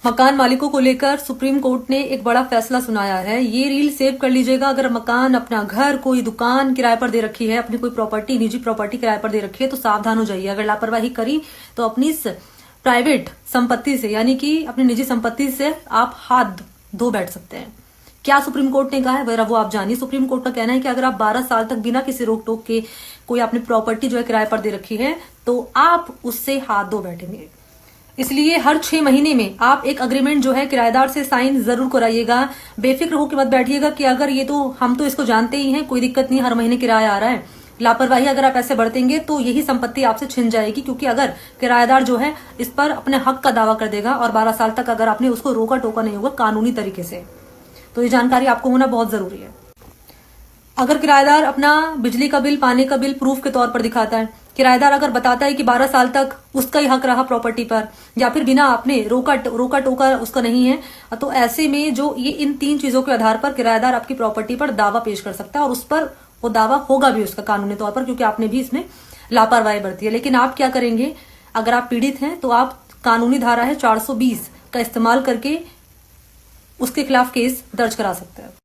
मकान मालिकों को लेकर सुप्रीम कोर्ट ने एक बड़ा फैसला सुनाया है। ये रील सेव कर लीजिएगा। अगर मकान, अपना घर, कोई दुकान किराए पर दे रखी है, अपनी कोई प्रॉपर्टी, निजी प्रॉपर्टी किराए पर दे रखी है, तो सावधान हो जाइए। अगर लापरवाही करी तो अपनी प्राइवेट संपत्ति से, यानी कि अपनी निजी संपत्ति से आप हाथ धो बैठ सकते हैं। क्या सुप्रीम कोर्ट ने कहा है वह वो आप जानिए। सुप्रीम कोर्ट का कहना है कि अगर आप 12 साल तक बिना किसी रोक टोक के कोई अपनी प्रॉपर्टी जो है किराए पर दे रखी है, तो आप उससे हाथ धो बैठेंगे। इसलिए हर 6 महीने में आप एक अग्रीमेंट जो है किराएदार से साइन जरूर कराइएगा। बेफिक्र होकर मत बैठिएगा कि अगर ये तो हम तो इसको जानते ही हैं, कोई दिक्कत नहीं, हर महीने किराया आ रहा है। लापरवाही अगर आप ऐसे बढ़तेंगे तो यही संपत्ति आपसे छिन जाएगी, क्योंकि अगर किराएदार जो है इस पर अपने हक का दावा कर देगा और 12 साल तक अगर आपने उसको रोका टोका नहीं होगा कानूनी तरीके से, तो ये जानकारी आपको होना बहुत जरूरी है। अगर किराएदार अपना बिजली का बिल, पानी का बिल प्रूफ के तौर पर दिखाता है, किराएदार अगर बताता है कि 12 साल तक उसका ही हक रहा प्रॉपर्टी पर, या फिर बिना आपने रोका टोका उसका नहीं है, तो ऐसे में जो ये इन 3 चीजों के आधार पर किराएदार आपकी प्रॉपर्टी पर दावा पेश कर सकता है, और उस पर वो दावा होगा भी उसका कानूनी तौर पर, क्योंकि आपने भी इसमें लापरवाही बरती है। लेकिन आप क्या करेंगे, अगर आप पीड़ित हैं तो आप कानूनी धारा है 420 का इस्तेमाल करके उसके खिलाफ केस दर्ज करा सकते हैं।